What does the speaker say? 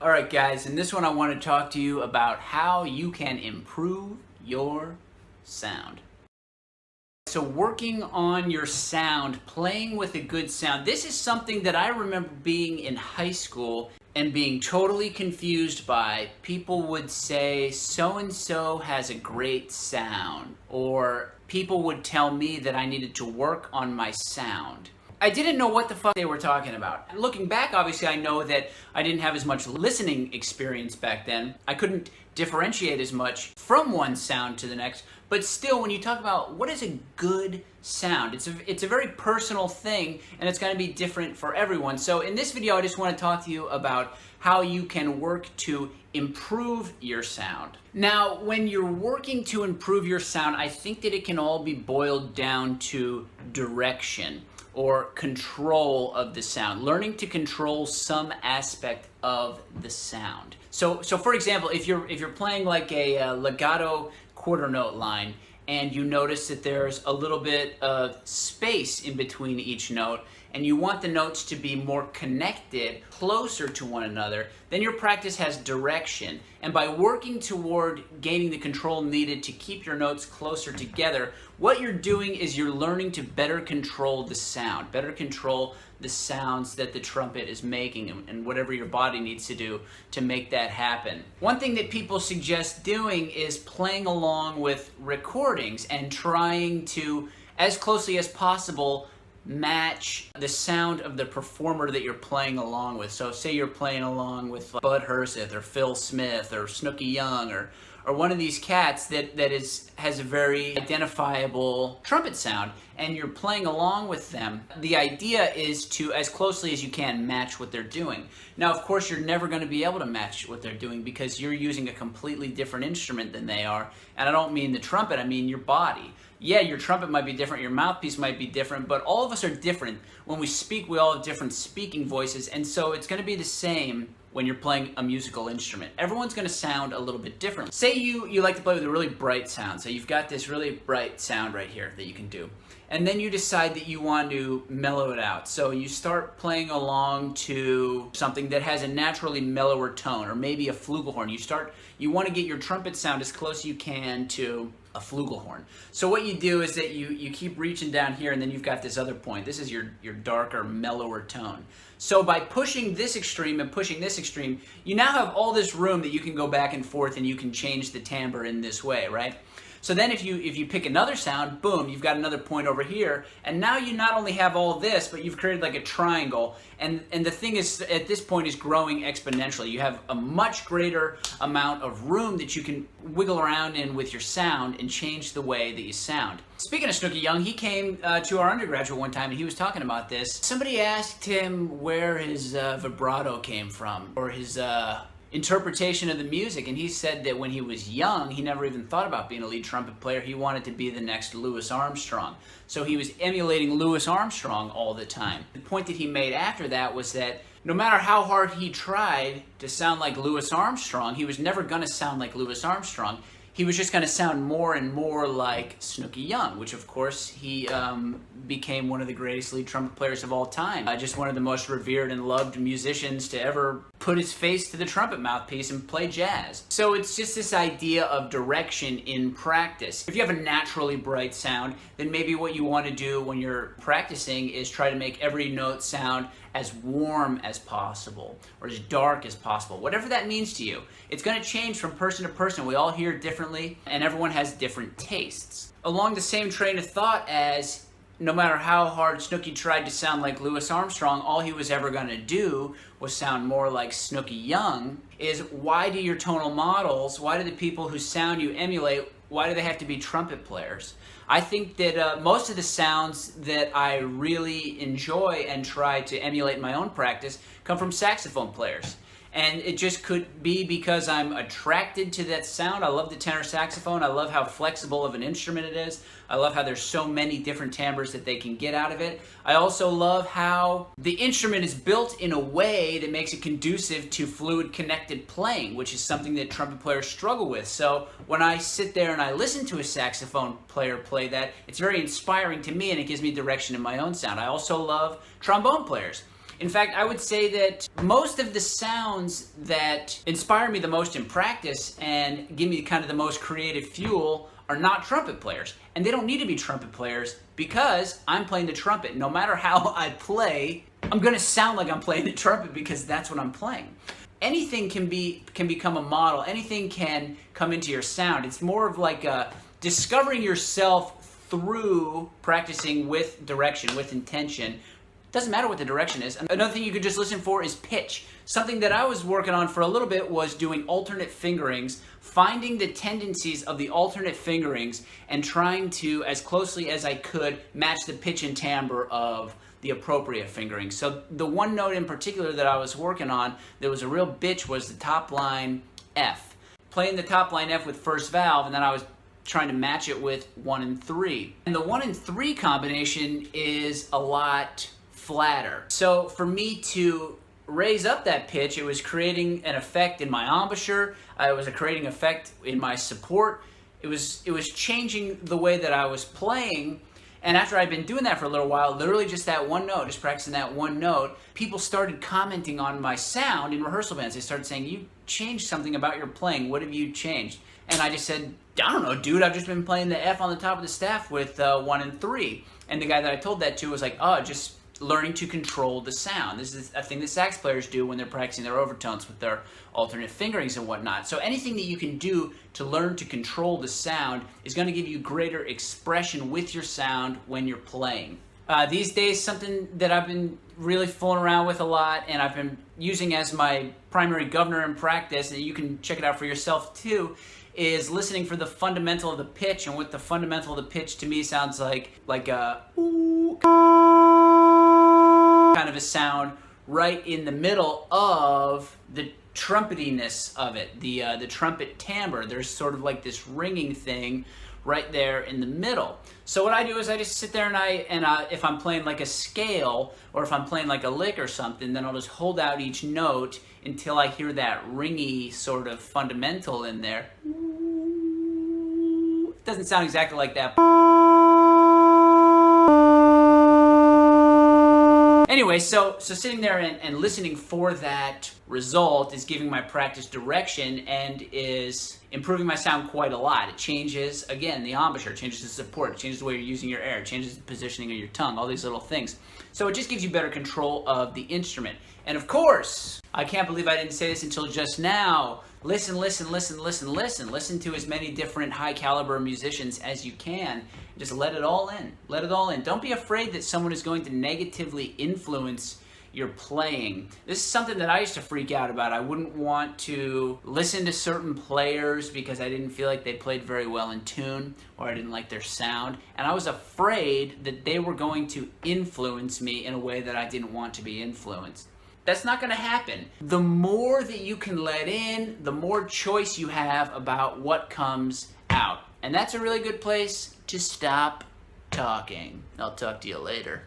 Alright guys, in this one I want to talk to you about how you can improve your sound. So working on your sound, playing with a good sound, this is something that I remember being in high school and being totally confused by. People would say, so-and-so has a great sound, or people would tell me that I needed to work on my sound. I didn't know what the fuck they were talking about. Looking back, obviously, I know that I didn't have as much listening experience back then. I couldn't differentiate as much from one sound to the next, but still, when you talk about what is a good sound, it's a very personal thing, and it's going to be different for everyone. So in this video, I just want to talk to you about how you can work to improve your sound. Now, when you're working to improve your sound, I think that it can all be boiled down to direction or control of the sound, learning to control some aspect of the sound. So for example, if you're playing like a legato quarter note line and you notice that there's a little bit of space in between each note and you want the notes to be more connected, closer to one another, then your practice has direction. And by working toward gaining the control needed to keep your notes closer together, what you're doing is you're learning to better control the sound, better control the sounds that the trumpet is making and whatever your body needs to do to make that happen. One thing that people suggest doing is playing along with recordings and trying to, as closely as possible, match the sound of the performer that you're playing along with. So say you're playing along with Bud Herseth or Phil Smith or Snooky Young or one of these cats that has a very identifiable trumpet sound, and you're playing along with them. The idea is to, as closely as you can, match what they're doing. Now, of course, you're never going to be able to match what they're doing because you're using a completely different instrument than they are. And I don't mean the trumpet, I mean your body. Yeah, your trumpet might be different, your mouthpiece might be different, but all of us are different. When we speak, we all have different speaking voices, and so it's going to be the same when you're playing a musical instrument. Everyone's going to sound a little bit different. Say you like to play with a really bright sound, so you've got this really bright sound right here that you can do. And then you decide that you want to mellow it out. So you start playing along to something that has a naturally mellower tone, or maybe a flugelhorn. You want to get your trumpet sound as close as you can to a flugelhorn. So what you do is that you keep reaching down here, and then you've got this other point. This is your darker, mellower tone. So by pushing this extreme and pushing this extreme, you now have all this room that you can go back and forth and you can change the timbre in this way, right? So then if you pick another sound, boom, you've got another point over here, and now you not only have all this, but you've created like a triangle, and the thing is, at this point, is growing exponentially. You have a much greater amount of room that you can wiggle around in with your sound and change the way that you sound. Speaking of Snooky Young, he came to our undergraduate one time and he was talking about this. Somebody asked him where his vibrato came from, or his interpretation of the music, and he said that when he was young, he never even thought about being a lead trumpet player. He wanted to be the next Louis Armstrong. So he was emulating Louis Armstrong all the time. The point that he made after that was that no matter how hard he tried to sound like Louis Armstrong, he was never going to sound like Louis Armstrong. He was just going to sound more and more like Snooky Young, which of course he became one of the greatest lead trumpet players of all time. Just one of the most revered and loved musicians to ever put his face to the trumpet mouthpiece and play jazz. So it's just this idea of direction in practice. If you have a naturally bright sound, then maybe what you want to do when you're practicing is try to make every note sound as warm as possible or as dark as possible. Whatever that means to you. It's going to change from person to person. We all hear differently, and everyone has different tastes. Along the same train of thought as no matter how hard Snooky tried to sound like Louis Armstrong, all he was ever going to do was sound more like Snooky Young, is why do your tonal models, why do the people whose sound you emulate, why do they have to be trumpet players? I think that most of the sounds that I really enjoy and try to emulate in my own practice come from saxophone players. And it just could be because I'm attracted to that sound. I love the tenor saxophone. I love how flexible of an instrument it is. I love how there's so many different timbres that they can get out of it. I also love how the instrument is built in a way that makes it conducive to fluid connected playing, which is something that trumpet players struggle with. So when I sit there and I listen to a saxophone player play that, it's very inspiring to me and it gives me direction in my own sound. I also love trombone players. In fact, I would say that most of the sounds that inspire me the most in practice and give me kind of the most creative fuel are not trumpet players. And they don't need to be trumpet players because I'm playing the trumpet. No matter how I play, I'm gonna sound like I'm playing the trumpet because that's what I'm playing. Anything can become a model. Anything can come into your sound. It's more of like discovering yourself through practicing with direction, with intention. Doesn't matter what the direction is. Another thing you could just listen for is pitch. Something that I was working on for a little bit was doing alternate fingerings, finding the tendencies of the alternate fingerings and trying to, as closely as I could, match the pitch and timbre of the appropriate fingering. So the one note in particular that I was working on that was a real bitch was the top line F. Playing the top line F with first valve, and then I was trying to match it with 1 and 3. And the 1 and 3 combination is a lot flatter. So for me to raise up that pitch, it was creating an effect in my embouchure. It was creating effect in my support. It was changing the way that I was playing. And after I'd been doing that for a little while, literally just that one note, just practicing that one note, people started commenting on my sound in rehearsal bands. They started saying, "You changed something about your playing. What have you changed?" And I just said, "I don't know, dude. I've just been playing the F on the top of the staff with 1 and 3. And the guy that I told that to was like, "Oh, just learning to control the sound." This is a thing that sax players do when they're practicing their overtones with their alternate fingerings and whatnot. So anything that you can do to learn to control the sound is going to give you greater expression with your sound when you're playing. These days, something that I've been really fooling around with a lot and I've been using as my primary governor in practice, and you can check it out for yourself too, is listening for the fundamental of the pitch. And what the fundamental of the pitch to me sounds like a ooh, kind of a sound right in the middle of the trumpetiness of it, the trumpet timbre. There's sort of like this ringing thing right there in the middle. So what I do is I just sit there and if I'm playing like a scale or if I'm playing like a lick or something, then I'll just hold out each note until I hear that ringy sort of fundamental in there. It doesn't sound exactly like that. Anyway, so sitting there and listening for that result is giving my practice direction and is improving my sound quite a lot. It changes, again, the embouchure, it changes the support, it changes the way you're using your air, it changes the positioning of your tongue, all these little things. So it just gives you better control of the instrument. And of course, I can't believe I didn't say this until just now. Listen to as many different high caliber musicians as you can. Just let it all in. Let it all in. Don't be afraid that someone is going to negatively influence your playing. This is something that I used to freak out about. I wouldn't want to listen to certain players because I didn't feel like they played very well in tune or I didn't like their sound. And I was afraid that they were going to influence me in a way that I didn't want to be influenced. That's not going to happen. The more that you can let in, the more choice you have about what comes out. And that's a really good place to stop talking. I'll talk to you later.